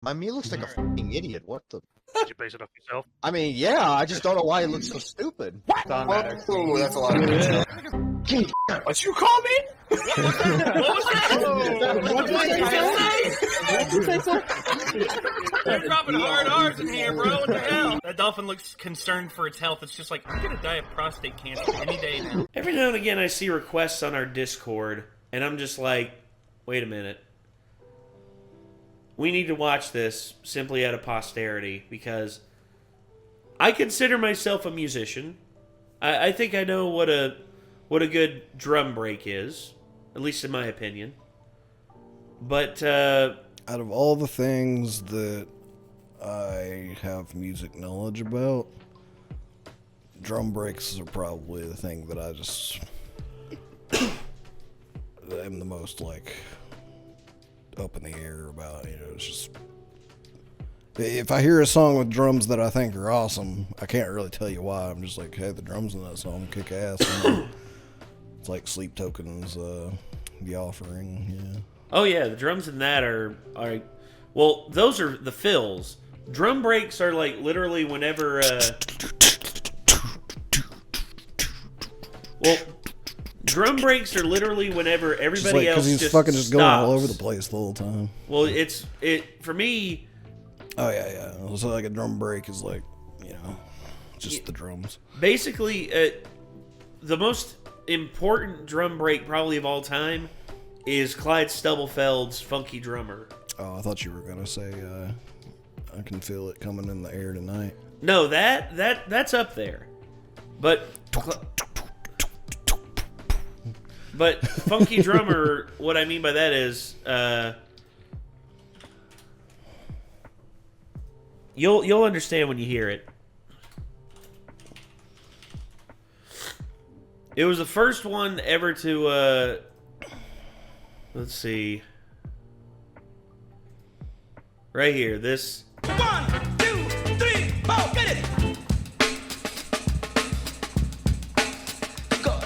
My me looks like a fucking idiot. What the? Did you base it off yourself? I mean, yeah, I just don't know why it looks so stupid. Don't matter. Oh, that's a lot of good stuff. What you call me? What was that? You're dropping hard R's in here, bro. What the hell? That dolphin looks concerned for its health. It's just like, I'm gonna die of prostate cancer any day now. Every now and again, I see requests on our Discord, and I'm just like, wait a minute. We need to watch this simply out of posterity, because I consider myself a musician. I think I know what a good drum break is, at least in my opinion. But out of all the things that I have music knowledge about, drum breaks are probably the thing that I just am the most like up in the air about. You know, it's just, if I hear a song with drums that I think are awesome, I can't really tell you why. I'm just like, hey, the drums in that song kick ass. It's like Sleep Tokens, The Offering, yeah. oh yeah, the drums in that are well, those are the fills. Drum breaks are like literally whenever well, drum breaks are literally whenever everybody else because he's fucking just going all over the place the whole time. Well, it for me. Oh yeah. So like a drum break is like, you know, just the drums. Basically, the most important drum break probably of all time is Clyde Stubblefeld's "Funky Drummer." Oh, I thought you were gonna say, "I can feel it coming in the air tonight." No, that's up there, but "Funky Drummer." What I mean by that is, you'll understand when you hear it. It was the first one ever to, let's see. Right here, this. 1, 2, 3, 4, get it! Go.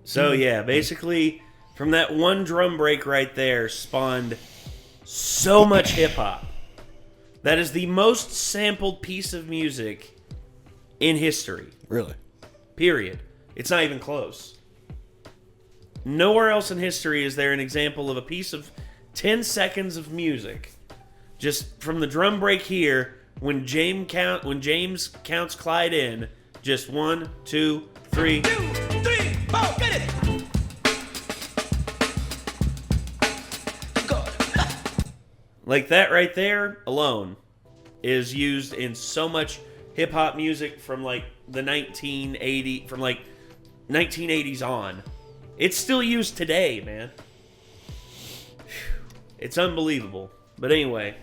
So yeah, basically, from that one drum break right there spawned so much hip-hop. That is the most sampled piece of music in history. Really? Period. It's not even close. Nowhere else in history is there an example of a piece of 10 seconds of music, just from the drum break here, when James counts Clyde in, just 1, 2, 3. 2, 3, 4, get it! Go. Like that right there alone is used in so much hip hop music from like the 1980s on. It's still used today, man. It's unbelievable. But anyway,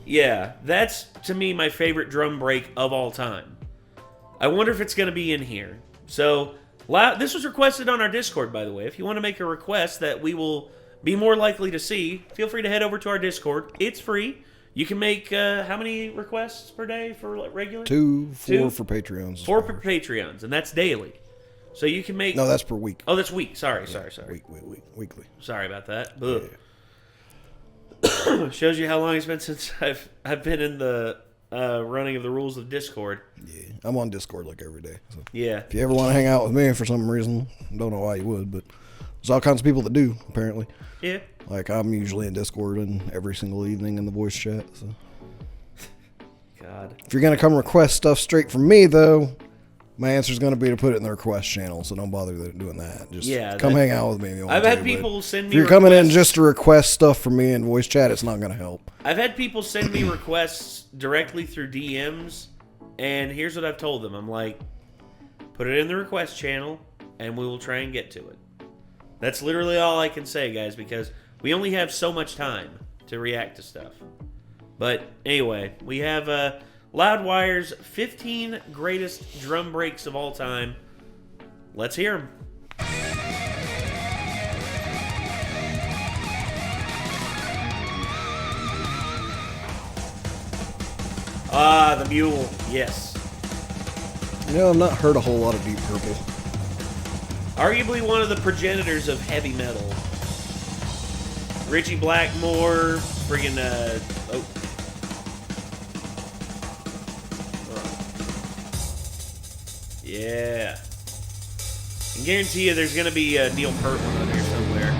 yeah, that's to me my favorite drum break of all time. I wonder if it's going to be in here. So, this was requested on our Discord, by the way. If you want to make a request that we will be more likely to see, feel free to head over to our Discord. It's free. You can make, how many requests per day for regular? 2, 4 for Patreons. 4 for Patreons, and that's daily. So you can make... No, that's per week. Oh, that's week. Sorry. Weekly. Sorry about that. Yeah. Shows you how long it's been since I've been in the running of the rules of Discord. Yeah, I'm on Discord like every day. So. Yeah. If you ever want to hang out with me for some reason, don't know why you would, but there's all kinds of people that do, apparently. Yeah. Like, I'm usually in Discord and every single evening in the voice chat. So. God. If you're going to come request stuff straight from me, though, my answer is going to be to put it in the request channel, so don't bother doing that. Just come hang out with me if you want I've to. had people send me if you're coming in just to request stuff from me in voice chat, it's not going to help. I've had people send me requests directly through DMs, and here's what I've told them. I'm like, put it in the request channel, and we will try and get to it. That's literally all I can say, guys, because we only have so much time to react to stuff. But anyway, we have Loudwire's 15 greatest drum breaks of all time. Let's hear them. Ah, the mule. Yes. You know, I've not heard a whole lot of Deep Purple. Arguably one of the progenitors of heavy metal. Richie Blackmore, friggin' Yeah. I guarantee you there's going to be a Neil Peart one on here somewhere.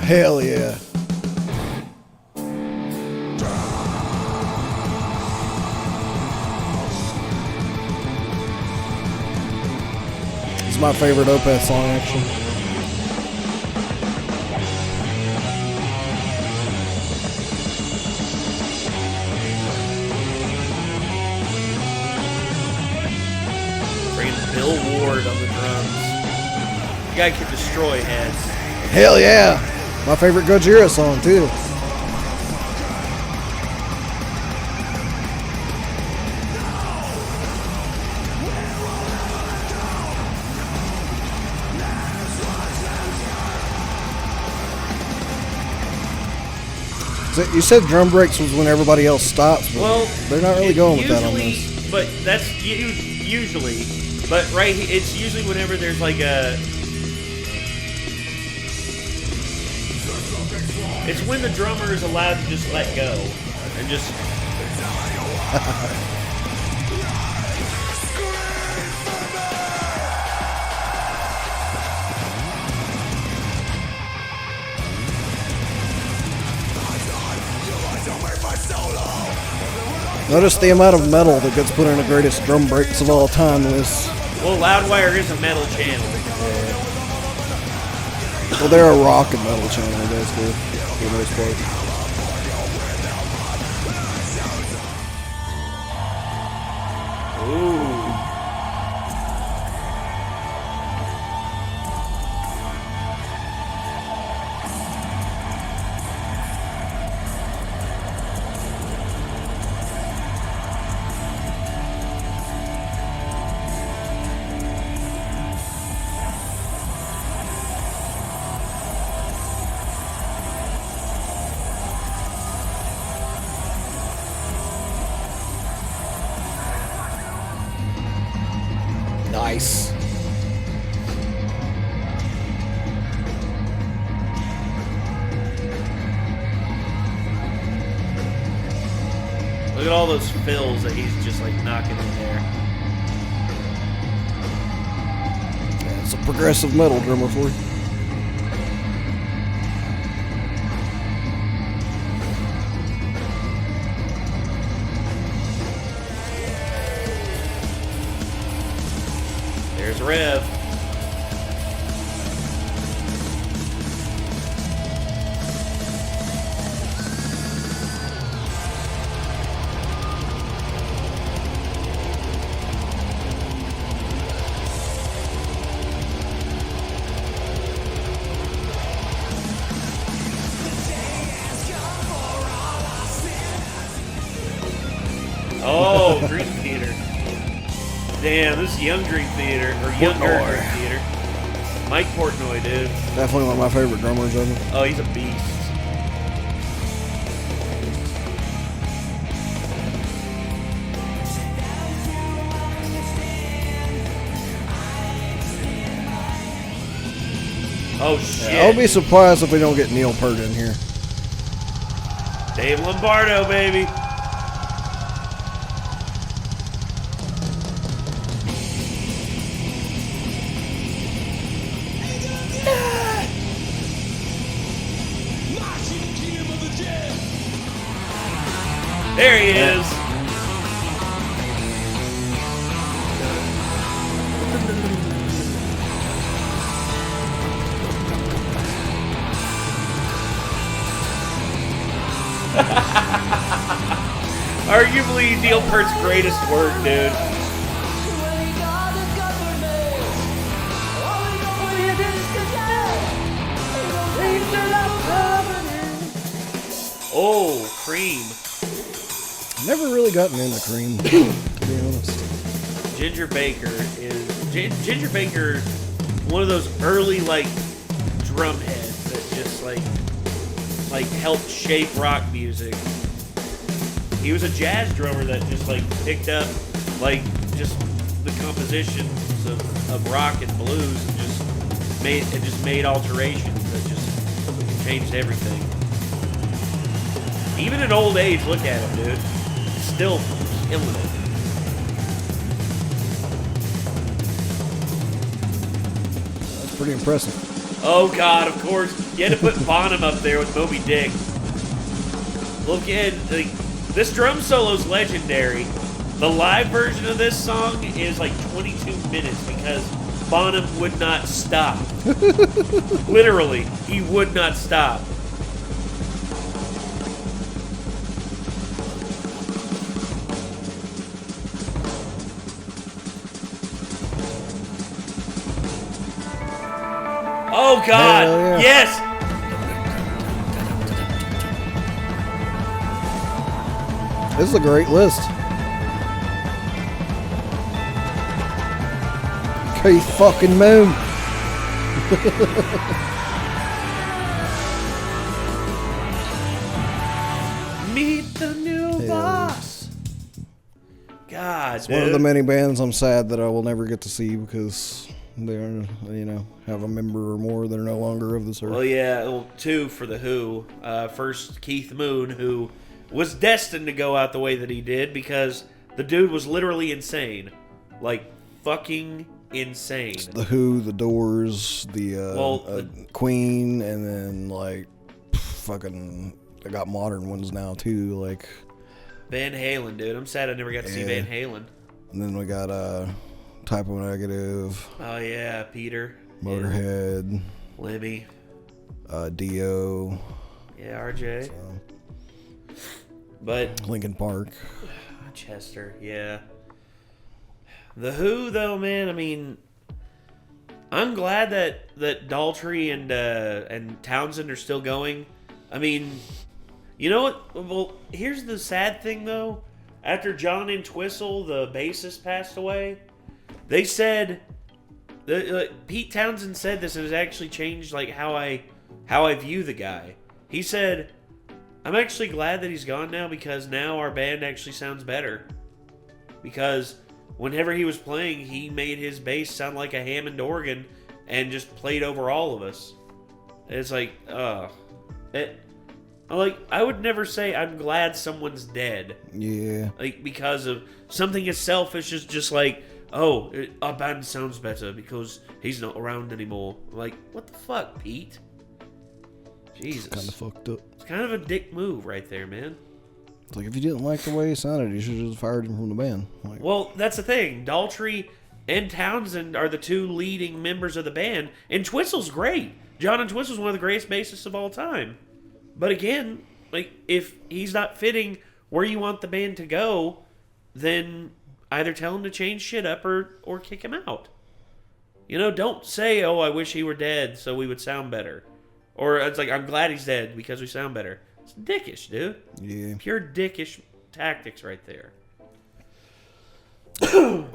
Hell yeah. It's my favorite Opeth song, actually. Freaking Bill Ward on the drums. The guy can destroy heads. Hell yeah. My favorite Gojira song, too. So you said drum breaks was when everybody else stops, but Well, they're not really going with that on usually- this. But that's usually. But it's usually whenever there's like a. It's when the drummer is allowed to just let go and just. Notice the amount of metal that gets put in the greatest drum breaks of all time list. Well, Loudwire is a metal channel. Well, they're a rock and metal channel, basically, for the most part. Ooh. Nice. Look at all those fills that he's just like knocking in there. Yeah, it's a progressive metal drummer for you. There's Rev. Oh, Dream Theater. Damn, this is Young Dream Theater, or Younger Portnoy. Dream Theater. Mike Portnoy, dude. Definitely one of my favorite drummers ever. Oh, he's a beast. Oh, shit. I'll be surprised if we don't get Neil Peart in here. Dave Lombardo, baby. There he is. Arguably Neil Peart's greatest work, dude. Oh, Cream. Never really gotten into Cream, to be honest. Ginger Baker is Ginger Baker, one of those early like drum heads that just like helped shape rock music. He was a jazz drummer that just like picked up like just the compositions of rock and blues and just made alterations that just changed everything. Even at old age, look at him, dude. Still killing it. pretty impressive. Oh God, of course. You had to put Bonham up there with Moby Dick. Look at this drum solo's legendary. The live version of this song is like 22 minutes because Bonham would not stop. Literally, he would not stop. Oh God! Hell yeah. Yes! This is a great list. Keith fucking Moon. Meet the new Yeah. boss. God, It's one of the many bands I'm sad that I will never get to see because they're, have a member or more that are no longer of this earth. Well, yeah, well, two for the Who. First, Keith Moon, who was destined to go out the way that he did because the dude was literally insane. Like, fucking insane. The Who, the Doors, the Queen, and then fucking they got modern ones now too, like Van Halen, dude. I'm sad I never got to see Van Halen. And then we got Typo Negative. Oh yeah, Peter. Motorhead. Lemmy. Dio. Yeah, RJ. So. But Linkin Park. Chester, yeah. The Who, though, man. I mean, I'm glad that Daltrey and Townsend are still going. I mean, you know what? Well, here's the sad thing, though. After John Entwistle, the bassist, passed away, they said Pete Townsend said this, and it's actually changed how I view the guy. He said, "I'm actually glad that he's gone now because now our band actually sounds better. Because whenever he was playing, he made his bass sound like a Hammond organ and just played over all of us." And it's like, I would never say I'm glad someone's dead. Yeah. Because of something as selfish as just our band sounds better because he's not around anymore. Like, what the fuck, Pete? Jesus. Kind of fucked up. It's kind of a dick move right there, man. It's like, if you didn't like the way he sounded, you should have just fired him from the band. Well, that's the thing. Daltrey and Townsend are the two leading members of the band, and Twistle's great. John Entwistle's one of the greatest bassists of all time. But again, if he's not fitting where you want the band to go, then either tell him to change shit up or kick him out. Don't say, "Oh, I wish he were dead so we would sound better." Or it's like, "I'm glad he's dead because we sound better." It's dickish, dude. Yeah. Pure dickish tactics right there.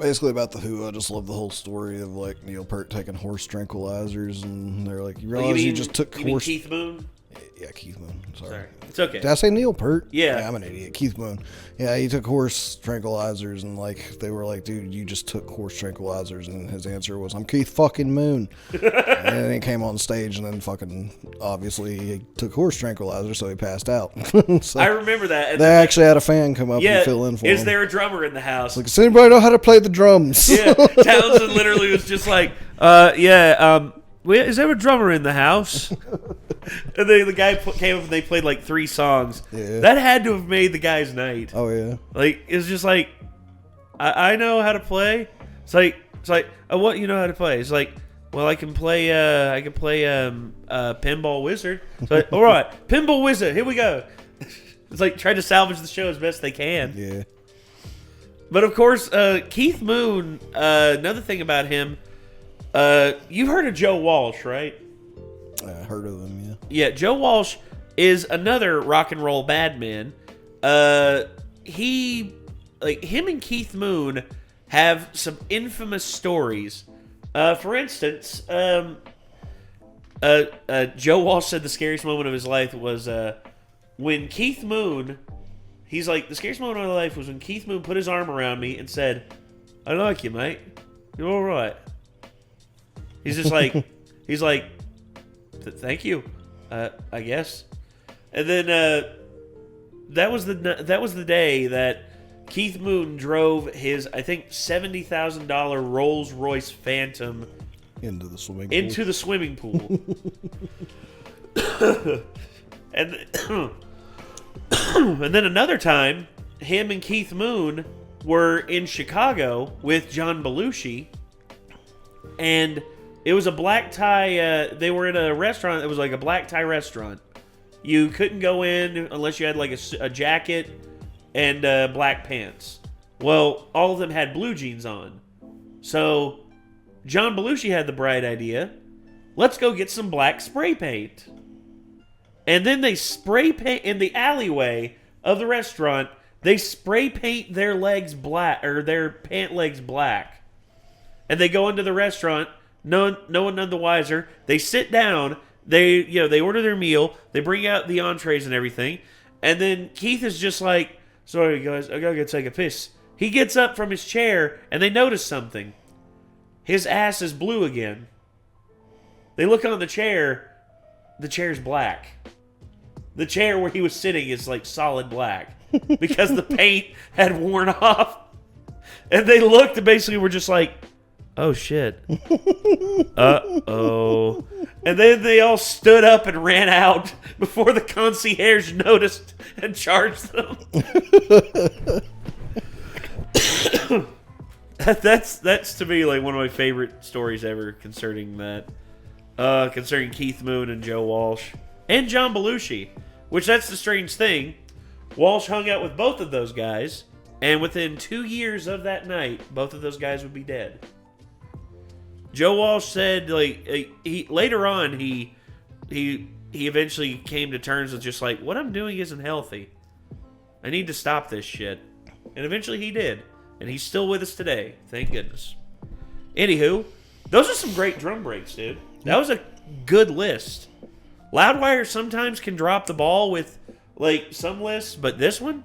Basically about the Who, I just love the whole story of Neil Peart taking horse tranquilizers, and they're like, "You realize you just took mean horse." Keith Moon? Yeah, Keith Moon. Sorry. It's okay. Did I say Neil Peart? Yeah. I'm an idiot. Keith Moon. Yeah, he took horse tranquilizers, and they were like, "Dude, you just took horse tranquilizers," and his answer was, "I'm Keith fucking Moon." And then he came on stage, and then fucking obviously he took horse tranquilizers, so he passed out. So I remember that. And they actually had a fan come up and fill in for him. Is there a drummer in the house? Like, does anybody know how to play the drums? Yeah, Townsend literally was just like, is there a drummer in the house? And then the guy came up and they played 3 songs. Yeah. That had to have made the guy's night. Oh yeah. It's just I know how to play. It's like, what, you know how to play? It's like, well, I can play Pinball Wizard. It's like, all right, Pinball Wizard, here we go. It's like trying to salvage the show as best they can. Yeah. But of course, Keith Moon, another thing about him, you've heard of Joe Walsh, right? I heard of him, yeah. Yeah, Joe Walsh is another rock and roll bad man. Him and Keith Moon have some infamous stories. For instance, Joe Walsh said the scariest moment of his life was when Keith Moon, he's like, the scariest moment of my life was when Keith Moon put his arm around me and said, "I like you, mate. You're all right." He's just like, "Thank you, I guess." And then that was the day that Keith Moon drove his, I think, $70,000 Rolls Royce Phantom into the swimming pool. Into the swimming pool. and, and then another time, him and Keith Moon were in Chicago with John Belushi, and it was a black tie. They were in a restaurant. It was like a black tie restaurant. You couldn't go in unless you had like a jacket and black pants. Well, all of them had blue jeans on. So John Belushi had the bright idea, let's go get some black spray paint. And then they spray paint in the alleyway of the restaurant. They spray paint their legs black, or their pant legs black. And they go into the restaurant, no one none the wiser. They sit down, they order their meal, they bring out the entrees and everything. And then Keith is just like, sorry guys, I gotta go take a piss. He gets up from his chair and they notice something. His ass is blue again. They look on the chair's black. The chair where he was sitting is like solid black because the paint had worn off. And they looked and basically were just like, oh shit. Uh-oh. And then they all stood up and ran out before the concierge noticed and charged them. That's to me like one of my favorite stories ever concerning that. Concerning Keith Moon and Joe Walsh. And John Belushi. Which that's the strange thing. Walsh hung out with both of those guys, and within 2 years of that night, both of those guys would be dead. Joe Walsh said, like, he later on, he eventually came to terms with just like, what I'm doing isn't healthy. I need to stop this shit. And eventually he did. And he's still with us today. Thank goodness. Anywho, those are some great drum breaks, dude. That was a good list. Loudwire sometimes can drop the ball with, like, some lists, but this one,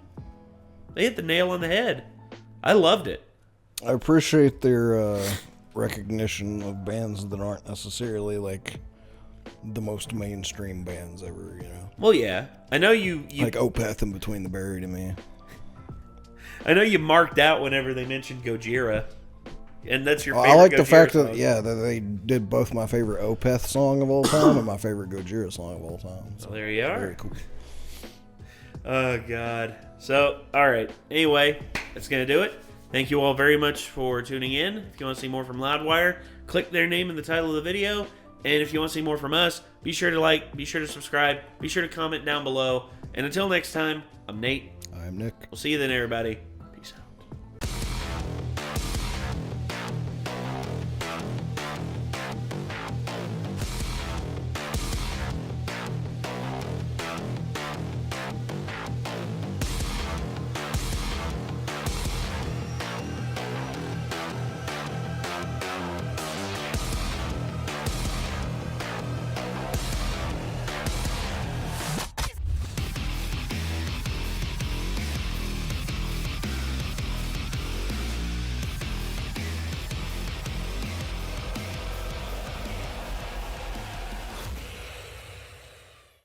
they hit the nail on the head. I loved it. I appreciate their recognition of bands that aren't necessarily, like, the most mainstream bands ever, you know? Well, yeah. I know you like Opeth and Between the Buried to me. I know you marked out whenever they mentioned Gojira. And that's your favorite I like Gojira the fact song. that they did both my favorite Opeth song of all time and my favorite Gojira song of all time. So, well, there you are. Very cool. Oh, God. So, all right. Anyway, that's going to do it. Thank you all very much for tuning in. If you want to see more from Loudwire, click their name in the title of the video. And if you want to see more from us, be sure to like, be sure to subscribe, be sure to comment down below. And until next time, I'm Nate. I'm Nick. We'll see you then, everybody.